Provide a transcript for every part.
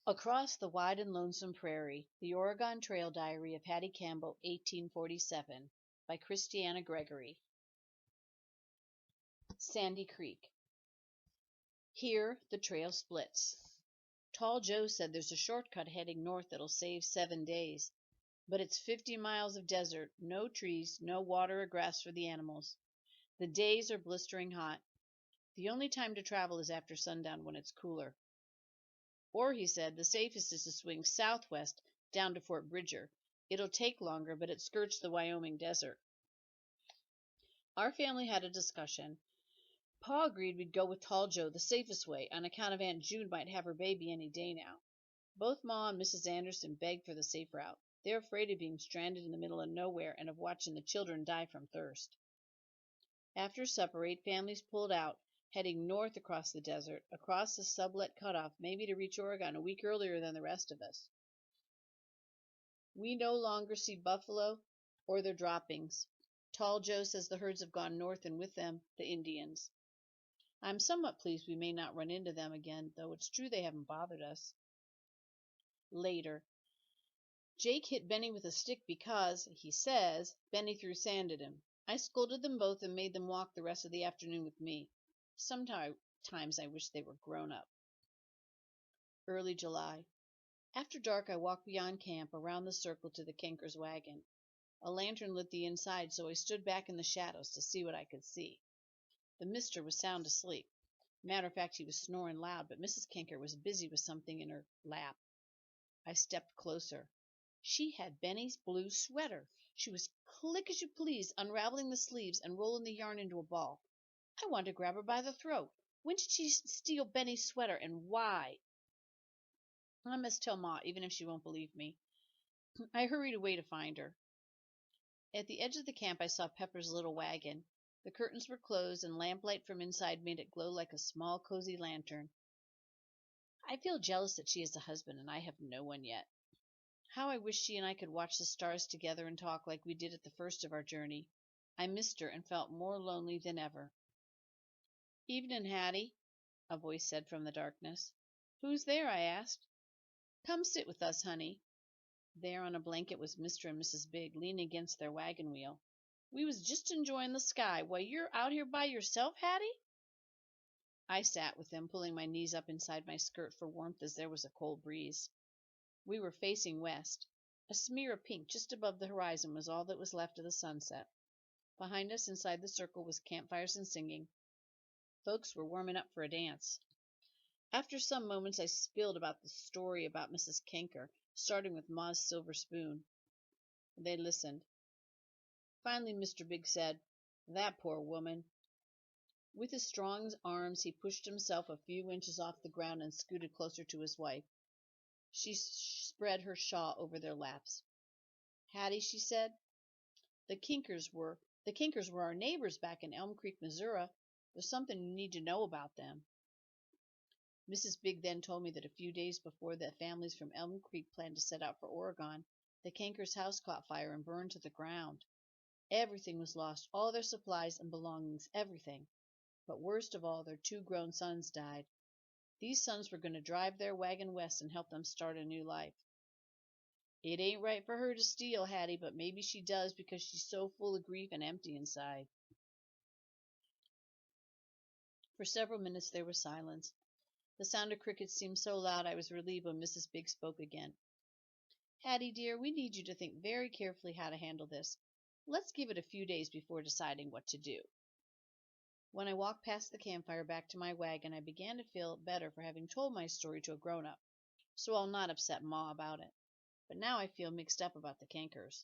Across the Wide and Lonesome Prairie, The Oregon Trail Diary of Hattie Campbell, 1847, by Christiana Gregory. Sandy Creek. Here the trail splits. Tall Joe said there's a shortcut heading north that'll save 7 days, but it's 50 miles of desert, no trees, no water or grass for the animals. The days are blistering hot. The only time to travel is after sundown when it's cooler. Or, he said, the safest is to swing southwest down to Fort Bridger. It'll take longer, but it skirts the Wyoming desert. Our family had a discussion. Pa agreed we'd go with Tall Joe the safest way, on account of Aunt June might have her baby any day now. Both Ma and Mrs. Anderson begged for the safe route. They're afraid of being stranded in the middle of nowhere and of watching the children die from thirst. After supper, 8 families pulled out, heading north across the desert, across the sublet cutoff, maybe to reach Oregon a week earlier than the rest of us. We no longer see buffalo or their droppings. Tall Joe says the herds have gone north, and with them, the Indians. I'm somewhat pleased we may not run into them again, though it's true they haven't bothered us. Later. Jake hit Benny with a stick because, he says, Benny threw sand at him. I scolded them both and made them walk the rest of the afternoon with me. Sometimes I wish they were grown up. Early July. After dark, I walked beyond camp, around the circle to the Kenker's wagon. A lantern lit the inside, so I stood back in the shadows to see what I could see. The mister was sound asleep. Matter of fact, he was snoring loud, but Mrs. Kenker was busy with something in her lap. I stepped closer. She had Benny's blue sweater. She was click as you please, unraveling the sleeves and rolling the yarn into a ball. I wanted to grab her by the throat. When did she steal Benny's sweater, and why? I must tell Ma, even if she won't believe me. I hurried away to find her. At the edge of the camp, I saw Pepper's little wagon. The curtains were closed, and lamplight from inside made it glow like a small, cozy lantern. I feel jealous that she has a husband, and I have no one yet. How I wish she and I could watch the stars together and talk like we did at the first of our journey. I missed her and felt more lonely than ever. Evening, Hattie, a voice said from the darkness. Who's there? I asked. Come sit with us, honey. There on a blanket was Mr. and Mrs. Big, leaning against their wagon wheel. We was just enjoying the sky. Why, you're out here by yourself, Hattie? I sat with them, pulling my knees up inside my skirt for warmth as there was a cold breeze. We were facing west. A smear of pink just above the horizon was all that was left of the sunset. Behind us, inside the circle, was campfires and singing. Folks were warming up for a dance. After some moments, I spilled about the story about Mrs. Kenker, starting with Ma's silver spoon. They listened. Finally, Mr. Big said, That poor woman. With his strong arms, he pushed himself a few inches off the ground and scooted closer to his wife. She spread her shawl over their laps. Hattie, she said, the Kinkers were our neighbors back in Elm Creek, Missouri. There's something you need to know about them. Mrs. Big then told me that a few days before the families from Elm Creek planned to set out for Oregon, the Kinkers' house caught fire and burned to the ground. Everything was lost, all their supplies and belongings, everything. But worst of all, their 2 grown sons died. These sons were going to drive their wagon west and help them start a new life. It ain't right for her to steal, Hattie, but maybe she does because she's so full of grief and empty inside. For several minutes there was silence. The sound of crickets seemed so loud I was relieved when Mrs. Big spoke again. Hattie, dear, we need you to think very carefully how to handle this. Let's give it a few days before deciding what to do. When I walked past the campfire back to my wagon, I began to feel better for having told my story to a grown-up, so I'll not upset Ma about it. But now I feel mixed up about the Kankers.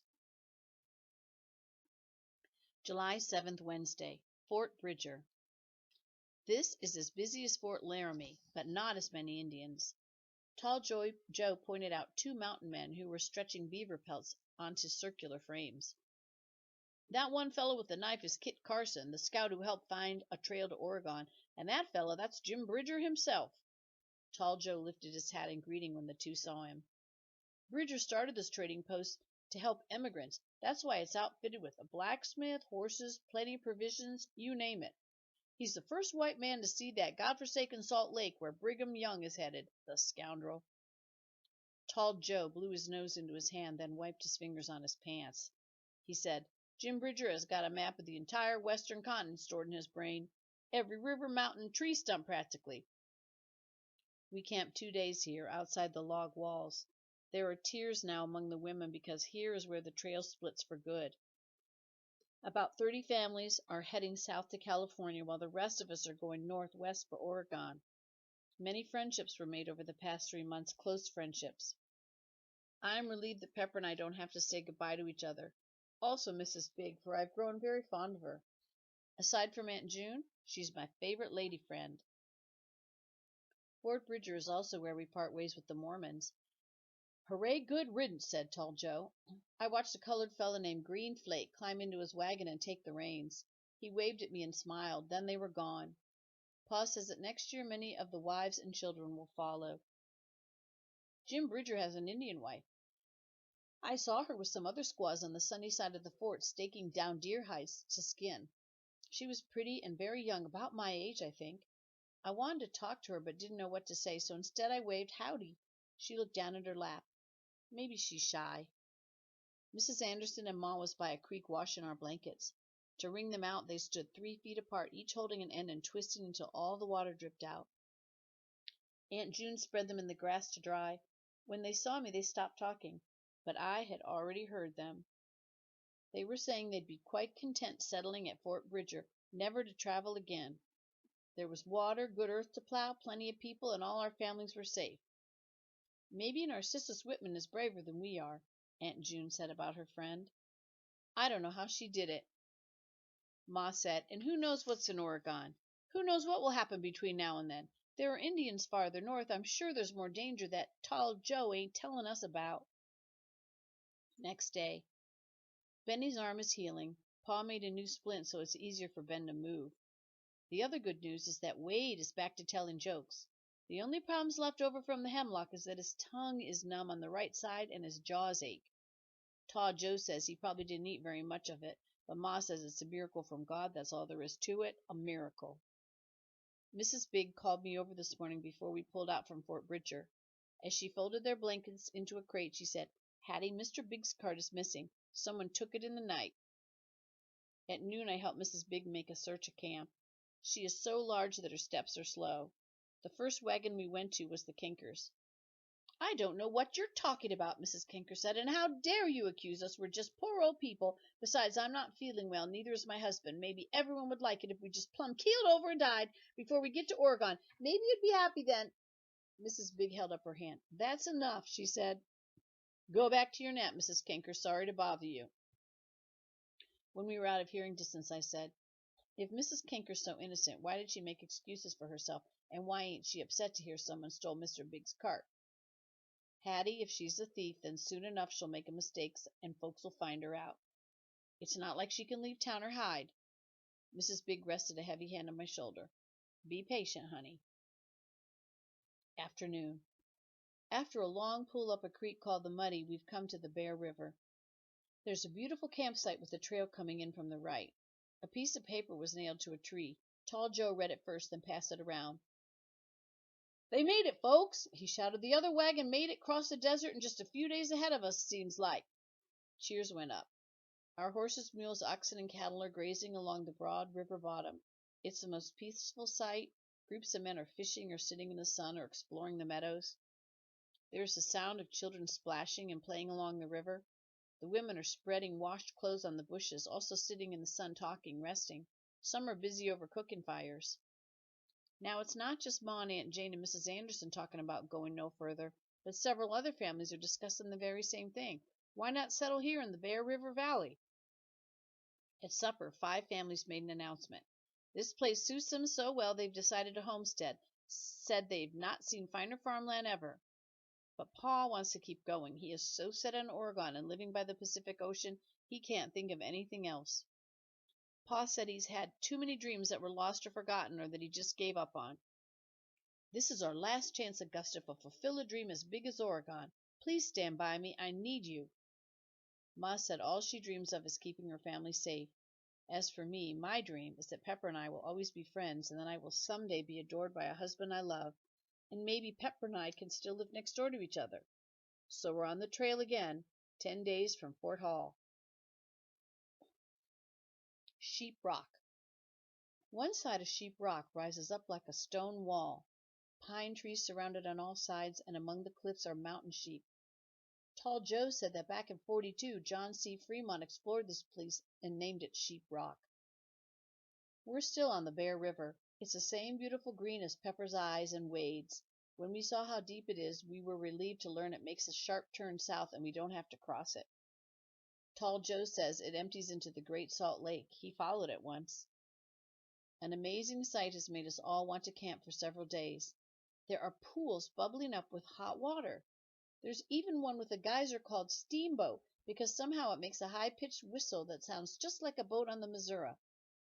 July 7th, Wednesday, Fort Bridger. This is as busy as Fort Laramie, but not as many Indians. Tall Joe pointed out 2 mountain men who were stretching beaver pelts onto circular frames. That one fellow with the knife is Kit Carson, the scout who helped find a trail to Oregon, and that fellow, that's Jim Bridger himself. Tall Joe lifted his hat in greeting when the 2 saw him. Bridger started this trading post to help emigrants. That's why it's outfitted with a blacksmith, horses, plenty of provisions, you name it. He's the first white man to see that godforsaken Salt Lake where Brigham Young is headed, the scoundrel. Tall Joe blew his nose into his hand, then wiped his fingers on his pants. He said, Jim Bridger has got a map of the entire western continent stored in his brain. Every river, mountain, and tree stump practically. We camped 2 days here, outside the log walls. There are tears now among the women because here is where the trail splits for good. About 30 families are heading south to California, while the rest of us are going northwest for Oregon. Many friendships were made over the past 3 months, close friendships. I'm relieved that Pepper and I don't have to say goodbye to each other. Also Mrs. Big, for I've grown very fond of her. Aside from Aunt June, she's my favorite lady friend. Fort Bridger is also where we part ways with the Mormons. Hooray, good riddance, said Tall Joe. I watched a colored fellow named Green Flake climb into his wagon and take the reins. He waved at me and smiled. Then they were gone. Pa says that next year many of the wives and children will follow. Jim Bridger has an Indian wife. I saw her with some other squaws on the sunny side of the fort staking down deer hides to skin. She was pretty and very young, about my age, I think. I wanted to talk to her but didn't know what to say, so instead I waved howdy. She looked down at her lap. Maybe she's shy. Mrs. Anderson and Ma was by a creek washing our blankets. To wring them out, they stood 3 feet apart, each holding an end and twisting until all the water dripped out. Aunt June spread them in the grass to dry. When they saw me, they stopped talking, but I had already heard them. They were saying they'd be quite content settling at Fort Bridger, never to travel again. There was water, good earth to plow, plenty of people, and all our families were safe. Maybe Narcissus Whitman is braver than we are, Aunt June said about her friend. I don't know how she did it. Ma said, and who knows what's in Oregon? Who knows what will happen between now and then? There are Indians farther north. I'm sure there's more danger that Tall Joe ain't telling us about. Next day. Benny's arm is healing. Pa made a new splint so it's easier for Ben to move. The other good news is that Wade is back to telling jokes. The only problems left over from the hemlock is that his tongue is numb on the right side and his jaws ache. Tall Joe says he probably didn't eat very much of it, but Ma says it's a miracle from God. That's all there is to it, a miracle. Mrs. Big called me over this morning before we pulled out from Fort Bridger. As she folded their blankets into a crate, she said, Hattie, Mr. Big's cart is missing. Someone took it in the night. At noon, I helped Mrs. Big make a search of camp. She is so large that her steps are slow. The first wagon we went to was the Kinkers. I don't know what you're talking about, Mrs. Kinker said, and how dare you accuse us? We're just poor old people. Besides, I'm not feeling well, neither is my husband. Maybe everyone would like it if we just plumb keeled over and died before we get to Oregon. Maybe you'd be happy then. Mrs. Big held up her hand. That's enough, she said. Go back to your nap, Mrs. Kinker. Sorry to bother you. When we were out of hearing distance, I said, if Mrs. Kinker's so innocent, why did she make excuses for herself, and why ain't she upset to hear someone stole Mr. Big's cart? Hattie, if she's a thief, then soon enough she'll make a mistake, and folks will find her out. It's not like she can leave town or hide. Mrs. Big rested a heavy hand on my shoulder. Be patient, honey. Afternoon. After a long pull up a creek called the Muddy, we've come to the Bear River. There's a beautiful campsite with a trail coming in from the right. A piece of paper was nailed to a tree. Tall Joe read it first, then passed it around. They made it, folks, he shouted. The other wagon made it across the desert in just a few days ahead of us, seems like. Cheers went up. Our horses, mules, oxen, and cattle are grazing along the broad river bottom. It's the most peaceful sight. Groups of men are fishing or sitting in the sun or exploring the meadows. There is the sound of children splashing and playing along the river. The women are spreading washed clothes on the bushes, also sitting in the sun talking, resting. Some are busy over cooking fires. Now, it's not just Ma and Aunt Jane and Mrs. Anderson talking about going no further, but several other families are discussing the very same thing. Why not settle here in the Bear River Valley? At supper, 5 families made an announcement. This place suits them so well they've decided to homestead. Said they've not seen finer farmland ever. But Pa wants to keep going. He is so set on Oregon and living by the Pacific Ocean, he can't think of anything else. Pa said he's had too many dreams that were lost or forgotten or that he just gave up on. This is our last chance, Augusta, to fulfill a dream as big as Oregon. Please stand by me. I need you. Ma said all she dreams of is keeping her family safe. As for me, my dream is that Pepper and I will always be friends, and that I will someday be adored by a husband I love, and maybe Pepper and I can still live next door to each other. So we're on the trail again, 10 days from Fort Hall. Sheep Rock. One side of Sheep Rock rises up like a stone wall. Pine trees surround it on all sides, and among the cliffs are mountain sheep. Tall Joe said that back in '42, John C. Fremont explored this place and named it Sheep Rock. We're still on the Bear River. It's the same beautiful green as Pepper's eyes and Wade's. When we saw how deep it is, we were relieved to learn it makes a sharp turn south and we don't have to cross it. Tall Joe says it empties into the Great Salt Lake. He followed it once. An amazing sight has made us all want to camp for several days. There are pools bubbling up with hot water. There's even one with a geyser called Steamboat because somehow it makes a high-pitched whistle that sounds just like a boat on the Missouri.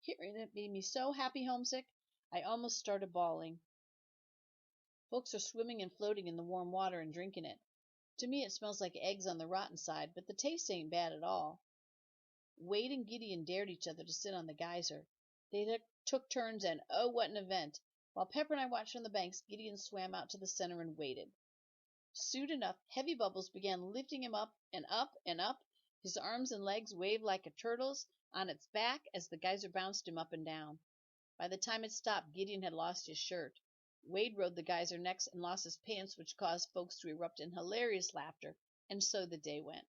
Hearing it made me so happy homesick, I almost started bawling. Folks are swimming and floating in the warm water and drinking it. To me it smells like eggs on the rotten side, but the taste ain't bad at all. Wade and Gideon dared each other to sit on the geyser. They took turns, and oh, what an event! While Pepper and I watched from the banks, Gideon swam out to the center and waited. Soon enough, heavy bubbles began lifting him up and up and up. His arms and legs waved like a turtle's on its back as the geyser bounced him up and down. By the time it stopped, Gideon had lost his shirt. Wade rode the geyser next and lost his pants, which caused folks to erupt in hilarious laughter, and so the day went.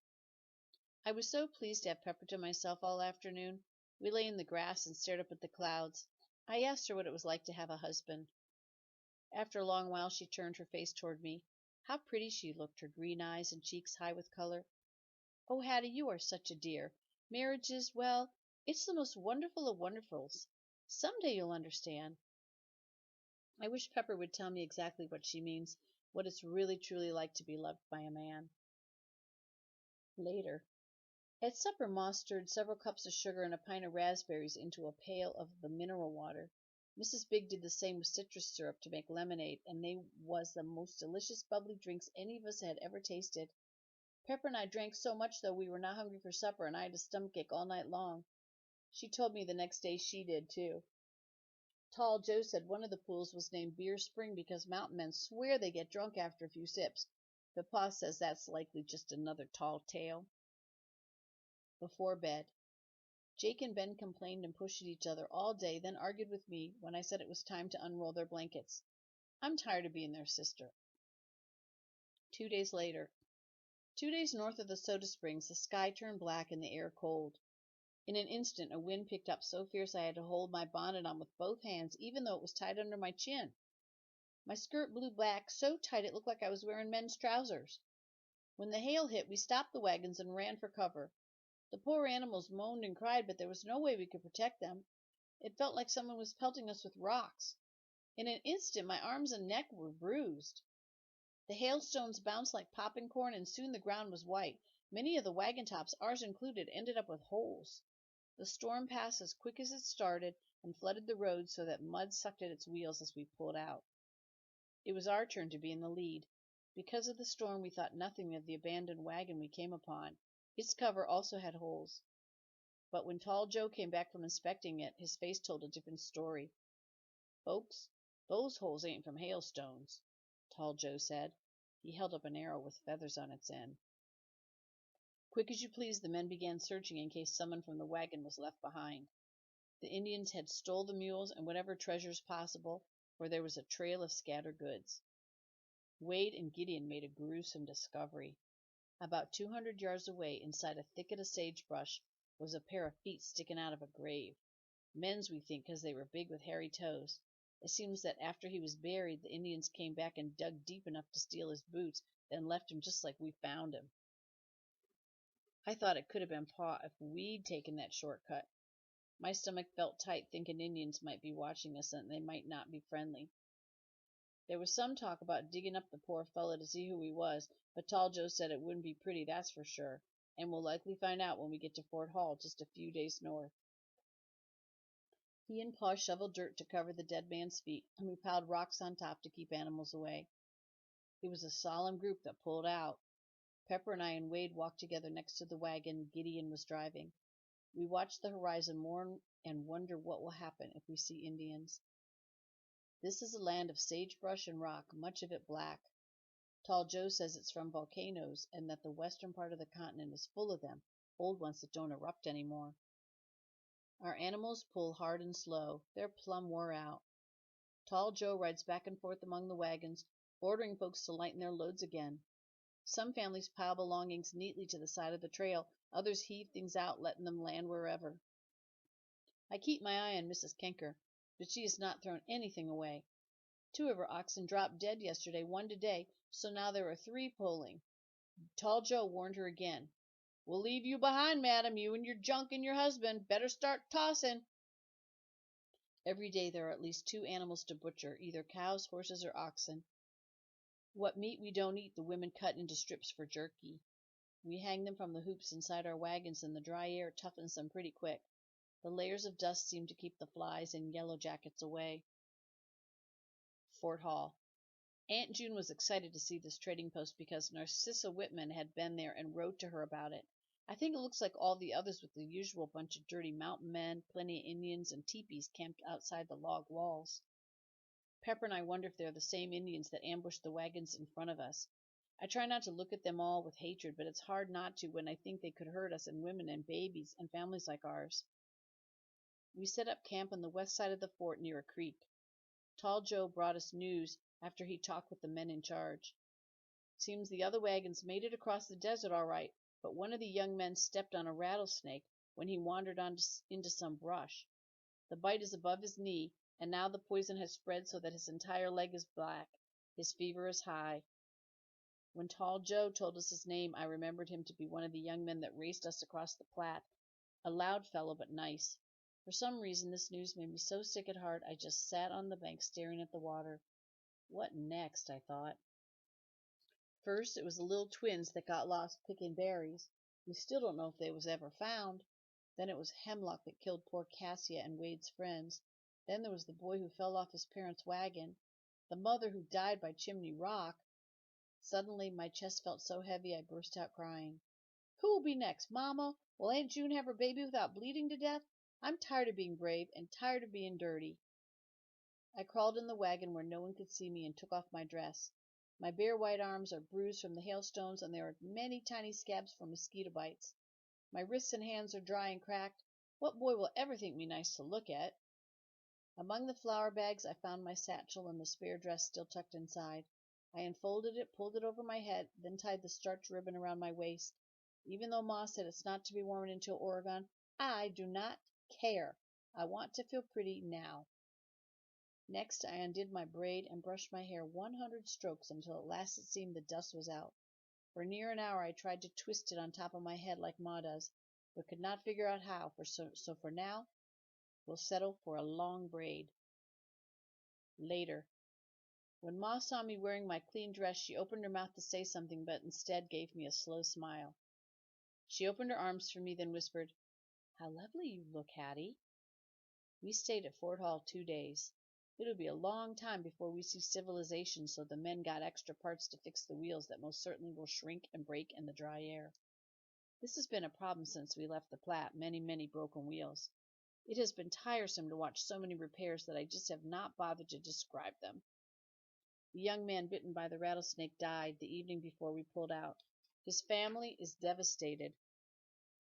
I was so pleased to have Pepper to myself all afternoon. We lay in the grass and stared up at the clouds. I asked her what it was like to have a husband. After a long while she turned her face toward me. How pretty she looked, her green eyes and cheeks high with color. "Oh, Hattie, you are such a dear. Marriage is, well, it's the most wonderful of wonderfuls. Some day you'll understand." I wish Pepper would tell me exactly what she means, what it's really truly like to be loved by a man. Later. At supper Ma stirred several cups of sugar and a pint of raspberries into a pail of the mineral water. Mrs. Big did the same with citrus syrup to make lemonade, and they was the most delicious bubbly drinks any of us had ever tasted. Pepper and I drank so much, though, we were not hungry for supper, and I had a stomachache all night long. She told me the next day she did, too. Tall Joe said one of the pools was named Beer Spring because mountain men swear they get drunk after a few sips, but Pa says that's likely just another tall tale. Before bed. Jake and Ben complained and pushed at each other all day, then argued with me when I said it was time to unroll their blankets. I'm tired of being their sister. 2 days later. 2 days north of the Soda Springs, the sky turned black and the air cold. In an instant a wind picked up so fierce I had to hold my bonnet on with both hands, even though it was tied under my chin. My skirt blew back so tight it looked like I was wearing men's trousers. When the hail hit, we stopped the wagons and ran for cover. The poor animals moaned and cried, but there was no way we could protect them. It felt like someone was pelting us with rocks. In an instant my arms and neck were bruised. The hailstones bounced like popping corn, and soon the ground was white. Many of the wagon tops, ours included, ended up with holes. The storm passed as quick as it started and flooded the road so that mud sucked at its wheels as we pulled out. It was our turn to be in the lead. Because of the storm, we thought nothing of the abandoned wagon we came upon. Its cover also had holes. But when Tall Joe came back from inspecting it, his face told a different story. "Folks, those holes ain't from hailstones," Tall Joe said. He held up an arrow with feathers on its end. Quick as you please, the men began searching in case someone from the wagon was left behind. The Indians had stole the mules and whatever treasures possible, for there was a trail of scattered goods. Wade and Gideon made a gruesome discovery. About 200 yards away, inside a thicket of sagebrush, was a pair of feet sticking out of a grave. Men's, we think, because they were big with hairy toes. It seems that after he was buried, the Indians came back and dug deep enough to steal his boots, then left him just like we found him. I thought it could have been Pa if we'd taken that shortcut. My stomach felt tight, thinking Indians might be watching us and they might not be friendly. There was some talk about digging up the poor fellow to see who he was, but Tall Joe said it wouldn't be pretty, that's for sure, and we'll likely find out when we get to Fort Hall, just a few days north. He and Pa shoveled dirt to cover the dead man's feet, and we piled rocks on top to keep animals away. It was a solemn group that pulled out. Pepper and I and Wade walked together next to the wagon Gideon was driving. We watched the horizon mourn and wonder what will happen if we see Indians. This is a land of sagebrush and rock, much of it black. Tall Joe says it's from volcanoes and that the western part of the continent is full of them, old ones that don't erupt anymore. Our animals pull hard and slow. They're plumb wore out. Tall Joe rides back and forth among the wagons, ordering folks to lighten their loads again. Some families pile belongings neatly to the side of the trail, others heave things out, letting them land wherever. I keep my eye on Mrs. Kenker, but she has not thrown anything away. 2 of her oxen dropped dead yesterday, 1 today, so now there are 3 pulling. Tall Joe warned her again. "We'll leave you behind, madam, you and your junk and your husband. Better start tossing." Every day there are at least 2 animals to butcher, either cows, horses, or oxen. What meat we don't eat the women cut into strips for jerky. We hang them from the hoops inside our wagons, and the dry air toughens them pretty quick. The layers of dust seem to keep the flies and yellow jackets away. Fort Hall. Aunt June was excited to see this trading post because Narcissa Whitman had been there and wrote to her about it. I think it looks like all the others with the usual bunch of dirty mountain men, plenty of Indians, and teepees camped outside the log walls. Pepper and I wonder if they're the same Indians that ambushed the wagons in front of us. I try not to look at them all with hatred, but it's hard not to when I think they could hurt us and women and babies and families like ours. We set up camp on the west side of the fort near a creek. Tall Joe brought us news after he talked with the men in charge. Seems the other wagons made it across the desert all right, but one of the young men stepped on a rattlesnake when he wandered into some brush. The bite is above his knee, and now the poison has spread so that his entire leg is black. His fever is high. When Tall Joe told us his name, I remembered him to be one of the young men that raced us across the Platte, a loud fellow but nice. For some reason this news made me so sick at heart I just sat on the bank staring at the water. What next? I thought. First it was the little twins that got lost picking berries. We still don't know if they was ever found. Then it was hemlock that killed poor Cassia and Wade's friends. Then there was the boy who fell off his parents' wagon. The mother who died by Chimney Rock. Suddenly my chest felt so heavy I burst out crying. Who'll be next, Mama? Will Aunt June have her baby without bleeding to death? I'm tired of being brave and tired of being dirty. I crawled in the wagon where no one could see me and took off my dress. My bare white arms are bruised from the hailstones, and there are many tiny scabs from mosquito bites. My wrists and hands are dry and cracked. What boy will ever think me nice to look at? Among the flour bags I found my satchel and the spare dress still tucked inside. I unfolded it, pulled it over my head, then tied the starch ribbon around my waist. Even though Ma said it's not to be worn until Oregon, I do not care. I want to feel pretty now. Next I undid my braid and brushed my hair 100 strokes until at last it seemed the dust was out. For near an hour I tried to twist it on top of my head like Ma does, but could not figure out how, so for now we'll settle for a long braid. Later. When Ma saw me wearing my clean dress, she opened her mouth to say something, but instead gave me a slow smile. She opened her arms for me, then whispered, "How lovely you look, Hattie." We stayed at Fort Hall 2 days. It'll be a long time before we see civilization, so the men got extra parts to fix the wheels that most certainly will shrink and break in the dry air. This has been a problem since we left the Platte, many broken wheels. It has been tiresome to watch so many repairs that I just have not bothered to describe them. The young man bitten by the rattlesnake died the evening before we pulled out. His family is devastated,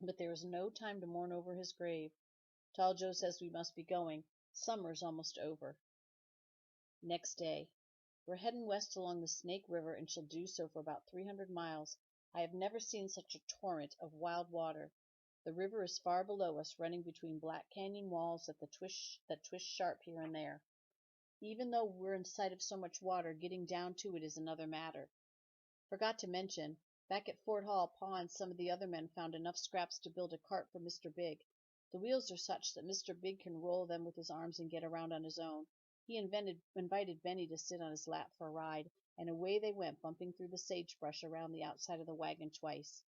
but there is no time to mourn over his grave. Tall Joe says we must be going. Summer's almost over. Next day. We're heading west along the Snake River and shall do so for about 300 miles. I have never seen such a torrent of wild water. The river is far below us, running between black canyon walls that twist sharp here and there. Even though we're in sight of so much water, getting down to it is another matter. Forgot to mention, back at Fort Hall, Pa and some of the other men found enough scraps to build a cart for Mr. Big. The wheels are such that Mr. Big can roll them with his arms and get around on his own. He invited Benny to sit on his lap for a ride, and away they went, bumping through the sagebrush around the outside of the wagon twice.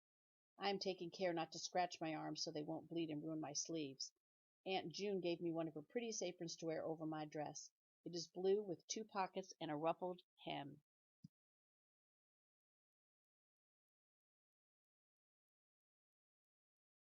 I am taking care not to scratch my arms so they won't bleed and ruin my sleeves. Aunt June gave me one of her prettiest aprons to wear over my dress. It is blue with 2 pockets and a ruffled hem.